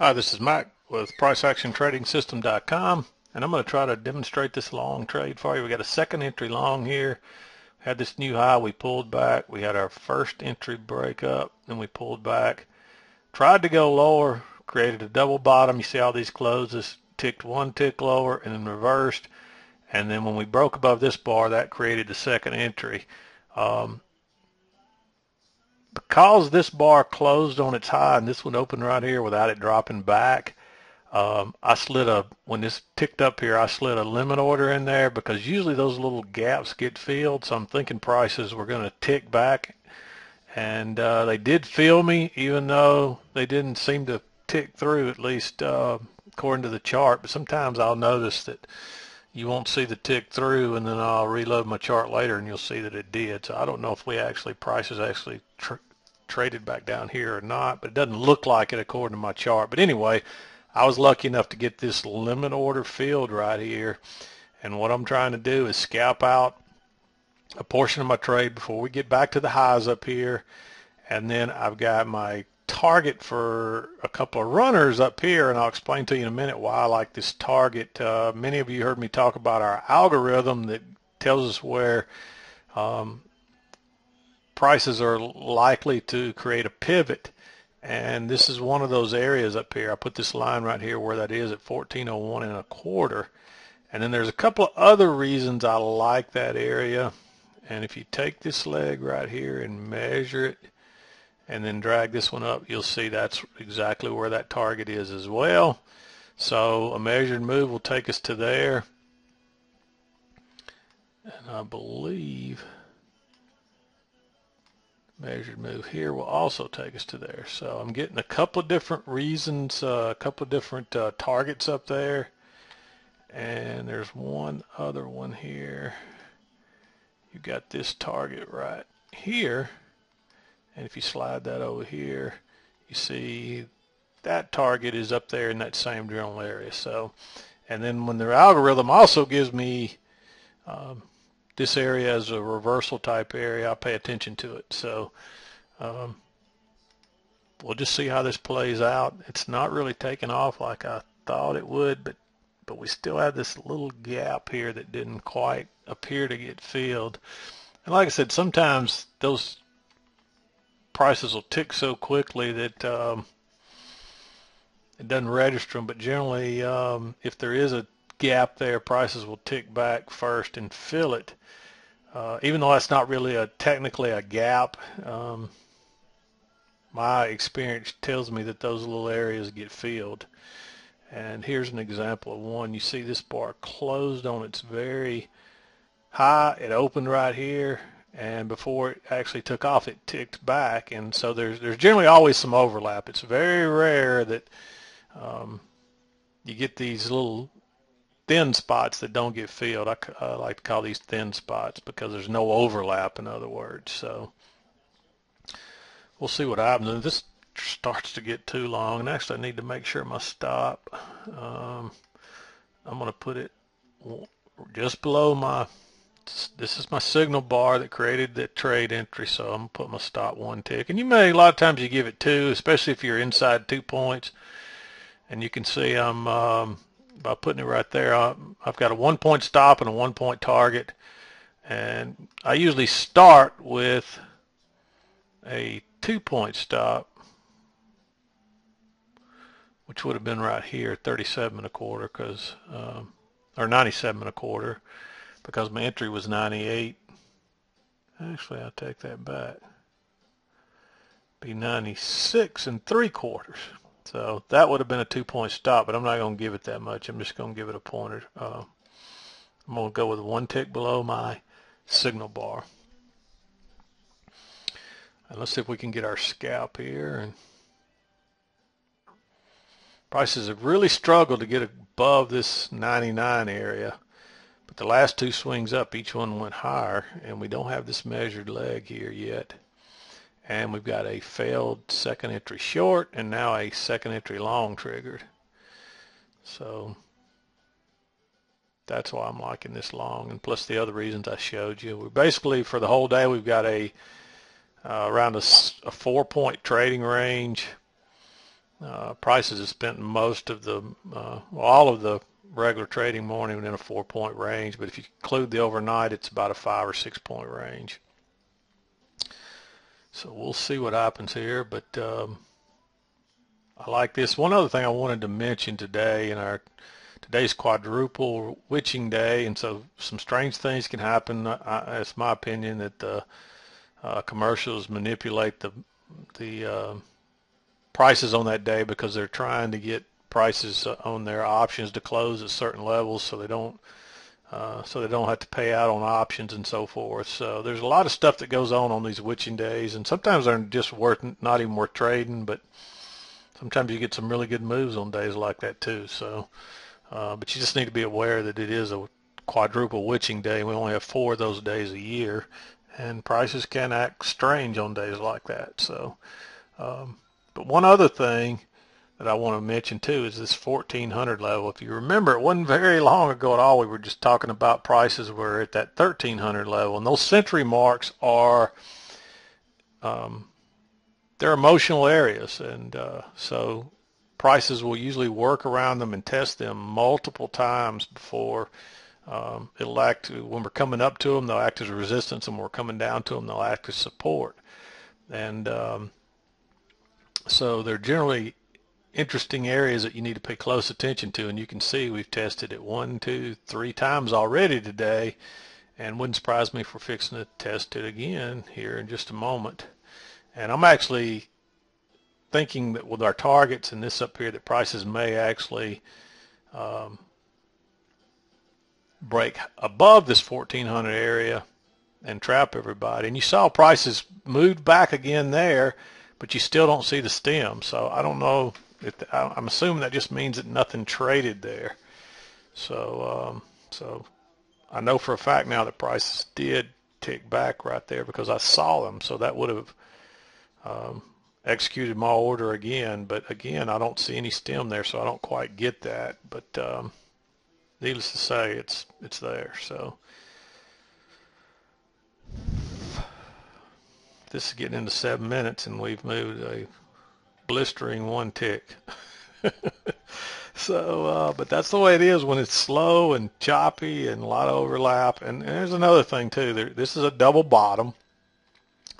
Hi, this is Mike with PriceActionTradingSystem.com, and I'm going to try to demonstrate this long trade for you. We got a second entry long here. Had this new high, we pulled back. We had our first entry break up, then we pulled back. Tried to go lower, created a double bottom. You see all these closes, ticked one tick lower and then reversed. And then when we broke above this bar, that created the second entry. Because this bar closed on its high and this one opened right here without it dropping back, when this ticked up here, I slid a limit order in there because usually those little gaps get filled. So I'm thinking prices were going to tick back, and they did fill me, even though they didn't seem to tick through, at least according to the chart. But sometimes I'll notice that you won't see the tick through, and then I'll reload my chart later and you'll see that it did. So I don't know if prices actually traded back down here or not, but it doesn't look like it according to my chart. But anyway, I was lucky enough to get this limit order filled right here, and what I'm trying to do is scalp out a portion of my trade before we get back to the highs up here, and then I've got my target for a couple of runners up here, and I'll explain to you in a minute why I like this target. Many of you heard me talk about our algorithm that tells us where prices are likely to create a pivot, and this is one of those areas up here. I put this line right here where that is at 1401 and a quarter, and then there's a couple of other reasons I like that area. And if you take this leg right here and measure it and then drag this one up, you'll see that's exactly where that target is as well. So a measured move will take us to there, and I believe measured move here will also take us to there. So I'm getting a couple of different reasons, a couple of different targets up there, and there's one other one here. You got this target right here, and if you slide that over here, you see that target is up there in that same general area. So, and then when their algorithm also gives me this area as a reversal type area, I pay attention to it. So we'll just see how this plays out. It's not really taking off like I thought it would, but we still have this little gap here that didn't quite appear to get filled. And like I said, sometimes those prices will tick so quickly that it doesn't register them, but generally if there is a gap there, prices will tick back first and fill it. Even though that's not really technically a gap, my experience tells me that those little areas get filled. And here's an example of one. You see this bar closed on its very high. It opened right here, and before it actually took off, it ticked back. And so there's generally always some overlap. It's very rare that you get these little thin spots that don't get filled. I like to call these thin spots because there's no overlap, in other words. So we'll see what happens. And this starts to get too long, and actually I need to make sure my stop, I'm going to put it just below this is my signal bar that created that trade entry, so I'm going to put my stop one tick. And a lot of times you give it two, especially if you're inside 2 points. And you can see I'm by putting it right there, I've got a 1 point stop and a 1 point target. And I usually start with a 2 point stop, which would have been right here, 37 and a quarter, because or 97 and a quarter, because my entry was 98. Actually, I'll take that back. Be 96 and 3/4. So that would have been a 2 point stop, but I'm not going to give it that much. I'm just going to give it a pointer. I'm going to go with one tick below my signal bar. And let's see if we can get our scalp here. And prices have really struggled to get above this 99 area. But the last two swings up, each one went higher, and we don't have this measured leg here yet. And we've got a failed second entry short and now a second entry long triggered. So that's why I'm liking this long, and plus the other reasons I showed you. We basically, for the whole day, we've got around a 4 point trading range. Prices have spent most of the, well, all of the regular trading morning within a 4-point range, but if you include the overnight, it's about a 5 or 6-point range. So we'll see what happens here, but I like this. One other thing I wanted to mention today in today's quadruple witching day, and so some strange things can happen. It's my opinion that the commercials manipulate the prices on that day because they're trying to get prices on their options to close at certain levels, so they don't have to pay out on options and so forth. So there's a lot of stuff that goes on these witching days, and sometimes they're just not even worth trading, but sometimes you get some really good moves on days like that too. So, but you just need to be aware that it is a quadruple witching day. We only have 4 of those days a year, and prices can act strange on days like that. So, but one other thing that I want to mention too is this 1400 level. If you remember, it wasn't very long ago at all we were just talking about prices were at that 1300 level, and those century marks are they're emotional areas, and so prices will usually work around them and test them multiple times before it'll act. When we're coming up to them, they'll act as resistance, and when we're coming down to them, they'll act as support. And so they're generally interesting areas that you need to pay close attention to, and you can see we've tested it 1, 2, 3 times already today, and wouldn't surprise me if we're fixing to test it again here in just a moment. And I'm actually thinking that with our targets and this up here, that prices may actually break above this 1400 area and trap everybody. And you saw prices moved back again there, but you still don't see the stem. So I don't know if I'm assuming that just means that nothing traded there. So so I know for a fact now that prices did tick back right there because I saw them. So that would have executed my order again, but again I don't see any stem there, so I don't quite get that. But needless to say, it's there. So this is getting into 7 minutes, and we've moved a blistering 1 tick. So, but that's the way it is when it's slow and choppy and a lot of overlap. And there's another thing too. This is a double bottom.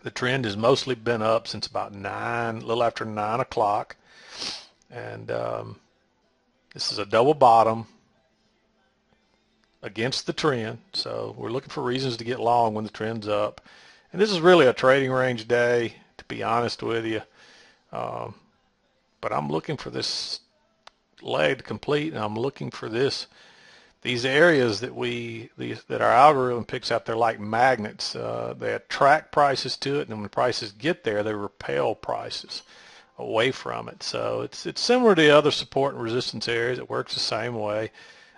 The trend has mostly been up since about 9, a little after 9 o'clock. And this is a double bottom against the trend. So we're looking for reasons to get long when the trend's up. And this is really a trading range day, to be honest with you. But I'm looking for this leg to complete, and I'm looking for these areas that that our algorithm picks out. They're like magnets. They attract prices to it, and when prices get there, they repel prices away from it. So it's similar to the other support and resistance areas. It works the same way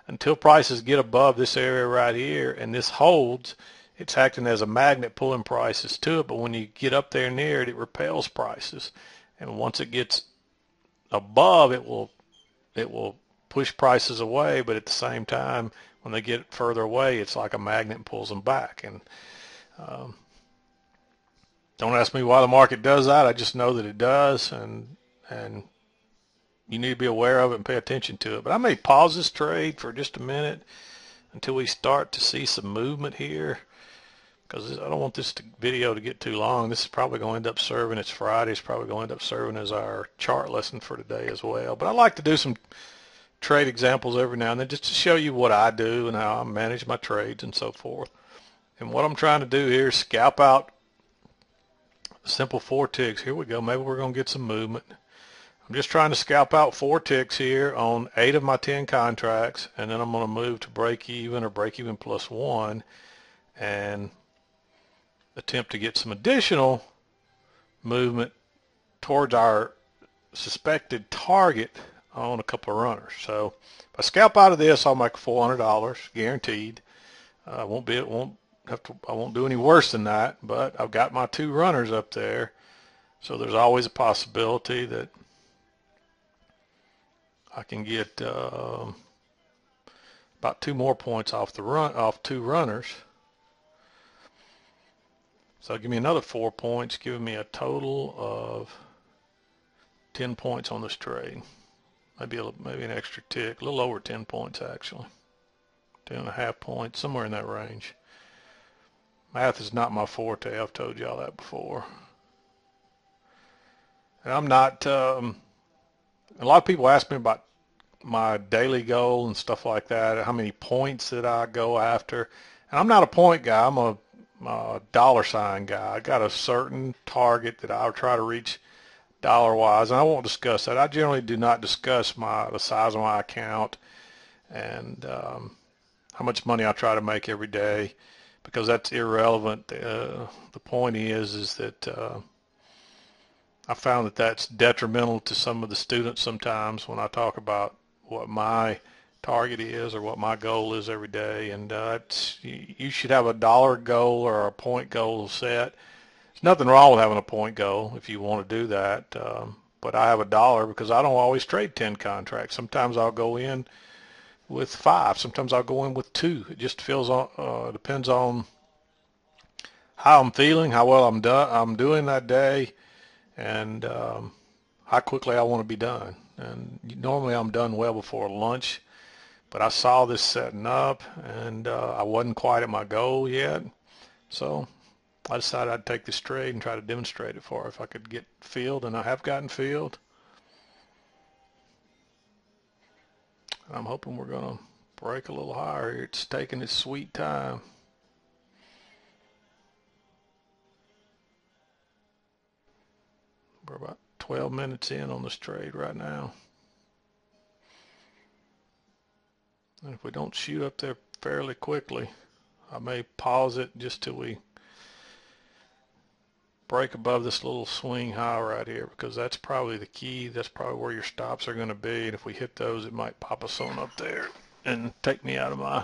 until prices get above this area right here, and this holds. It's acting as a magnet pulling prices to it, but when you get up there near it, it repels prices. And once it gets above, it will push prices away, but at the same time, when they get further away, it's like a magnet and pulls them back. And don't ask me why the market does that. I just know that it does, and you need to be aware of it and pay attention to it. But I may pause this trade for just a minute until we start to see some movement here, because I don't want this video to get too long. This is probably going to end up serving, it's Friday, it's probably going to end up serving as our chart lesson for today as well. But I like to do some trade examples every now and then just to show you what I do and how I manage my trades and so forth. And what I'm trying to do here is scalp out simple 4 ticks. Here we go. Maybe we're going to get some movement. I'm just trying to scalp out 4 ticks here on 8 of my 10 contracts, and then I'm going to move to break even or break even plus 1 and attempt to get some additional movement towards our suspected target on a couple of runners. So if I scalp out of this, I'll make $400 guaranteed. I won't do any worse than that, but I've got my 2 runners up there, so there's always a possibility that I can get about 2 more points off 2 runners. So give me another 4 points, giving me a total of 10 points on this trade. Maybe an extra tick, a little over 10 points actually. 10.5 points, somewhere in that range. Math is not my forte. I've told y'all that before. And I'm not, a lot of people ask me about my daily goal and stuff like that, how many points that I go after. And I'm not a point guy. I'm a dollar sign guy. I got a certain target that I'll try to reach dollar-wise, and I won't discuss that. I generally do not discuss the size of my account and how much money I try to make every day, because that's irrelevant. The point is that I found that that's detrimental to some of the students sometimes when I talk about what my target is or what my goal is every day. And you should have a dollar goal or a point goal set. There's nothing wrong with having a point goal if you want to do that. But I have a dollar because I don't always trade 10 contracts. Sometimes I'll go in with 5. Sometimes I'll go in with 2. It just depends on how I'm feeling, how well I'm doing that day, and how quickly I want to be done. And normally I'm done well before lunch, but I saw this setting up, and I wasn't quite at my goal yet, so I decided I'd take this trade and try to demonstrate it for her if I could get filled, and I have gotten filled. I'm hoping we're going to break a little higher here. It's taking its sweet time. We're about 12 minutes in on this trade right now. And if we don't shoot up there fairly quickly, I may pause it just till we break above this little swing high right here, because that's probably the key. That's probably where your stops are going to be. And if we hit those, it might pop us on up there and take me out of my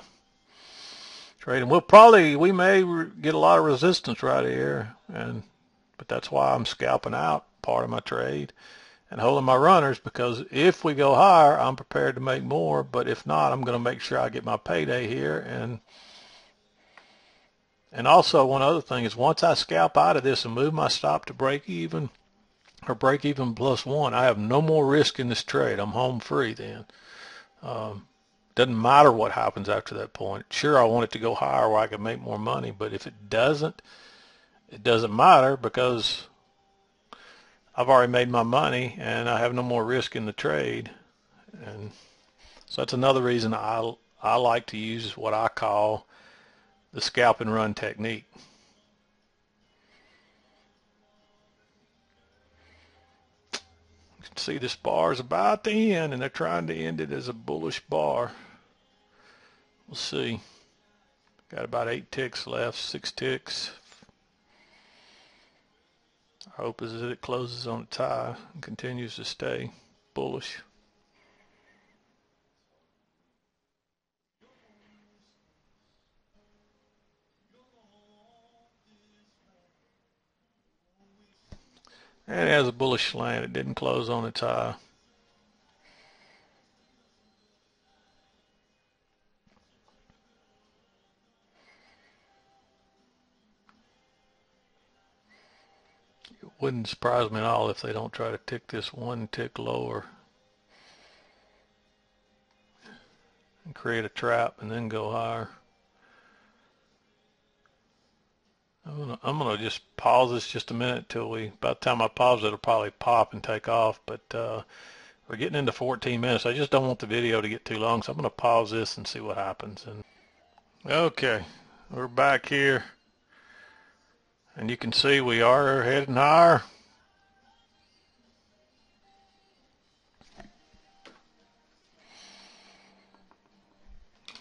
trade. And we may get a lot of resistance right here. But that's why I'm scalping out part of my trade and holding my runners, because if we go higher, I'm prepared to make more. But if not, I'm going to make sure I get my payday here. And also, one other thing is, once I scalp out of this and move my stop to break even or break even +1, I have no more risk in this trade. I'm home free then. Doesn't matter what happens after that point. Sure, I want it to go higher where I can make more money, but if it doesn't matter, because I've already made my money and I have no more risk in the trade. And so that's another reason I like to use what I call the scalp and run technique. You can see this bar is about to end, and they're trying to end it as a bullish bar. We'll see. Got about 8 ticks left, 6 ticks. Our hope is that it closes on its high and continues to stay bullish. And it has a bullish slant. It didn't close on its high. It wouldn't surprise me at all if they don't try to tick this 1 tick lower and create a trap and then go higher. I'm gonna just pause this just a minute till by the time I pause it'll probably pop and take off, but we're getting into 14 minutes. I just don't want the video to get too long, so I'm gonna pause this and see what happens. And okay, we're back here, and you can see we are heading higher.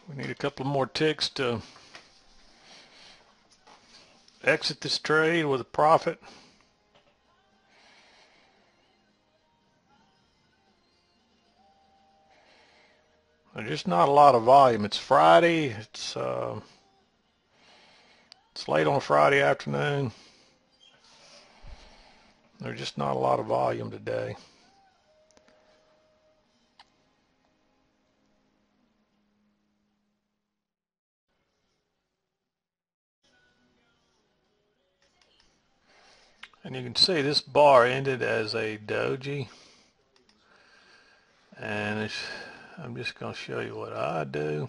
We need a couple more ticks to exit this trade with a profit. There's just not a lot of volume. It's Friday. It's late on a Friday afternoon. There's just not a lot of volume today. And you can see this bar ended as a doji. And I'm just going to show you what I do.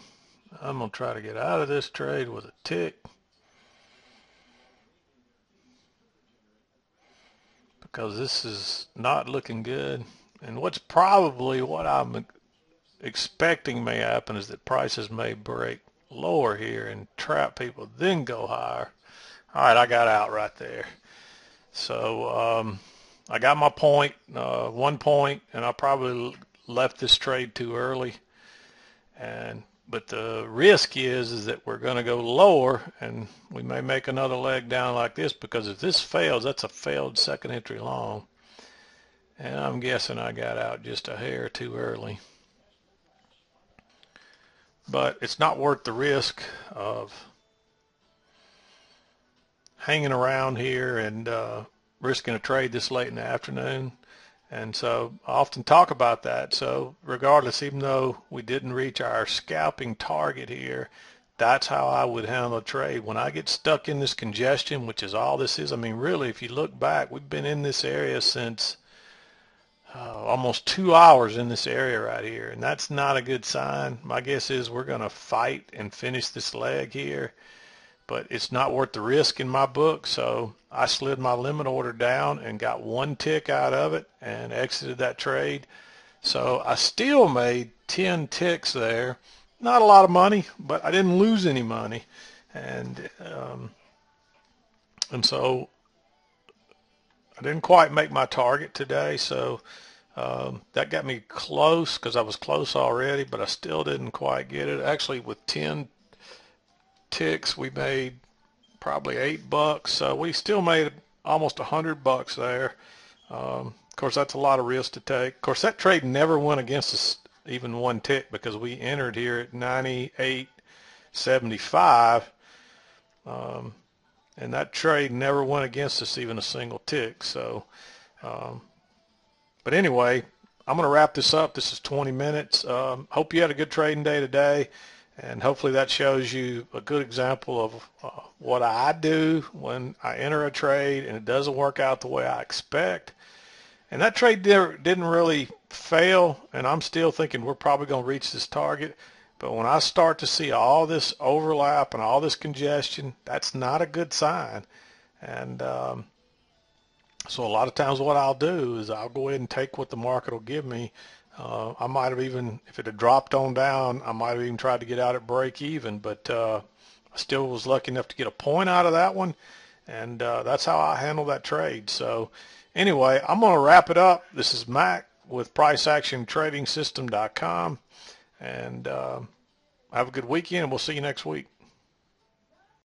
I'm going to try to get out of this trade with a tick, because this is not looking good. And what's probably what I'm expecting may happen is that prices may break lower here and trap people, then go higher. All right, I got out right there. So I got my point, 1 point, and I probably left this trade too early. But the risk is that we're going to go lower, and we may make another leg down like this, because if this fails, that's a failed second entry long. And I'm guessing I got out just a hair too early. But it's not worth the risk of hanging around here and risking a trade this late in the afternoon. And so I often talk about that. So regardless, even though we didn't reach our scalping target here, that's how I would handle a trade. When I get stuck in this congestion, which is all this is, I mean, really, if you look back, we've been in this area since almost 2 hours in this area right here, and that's not a good sign. My guess is we're going to fight and finish this leg here, but it's not worth the risk in my book. So I slid my limit order down and got 1 tick out of it and exited that trade. So I still made 10 ticks there. Not a lot of money, but I didn't lose any money. And so I didn't quite make my target today. So that got me close, because I was close already, but I still didn't quite get it. Actually, with 10 ticks, we made probably $8. So we still made almost $100 there. Of course, that's a lot of risk to take. Of course, that trade never went against us even 1 tick, because we entered here at 98.75, and that trade never went against us even a single tick. So, but anyway, I'm going to wrap this up. This is 20 minutes. Hope you had a good trading day today, and hopefully that shows you a good example of what I do when I enter a trade and it doesn't work out the way I expect. And that trade didn't really fail, and I'm still thinking we're probably going to reach this target. But when I start to see all this overlap and all this congestion, that's not a good sign. And so a lot of times what I'll do is I'll go ahead and take what the market will give me. I might have even, if it had dropped on down, I might have even tried to get out at break even, but I still was lucky enough to get a point out of that one. And that's how I handle that trade. So anyway, I'm going to wrap it up. This is Mac with PriceActionTradingSystem.com, and have a good weekend, and we'll see you next week.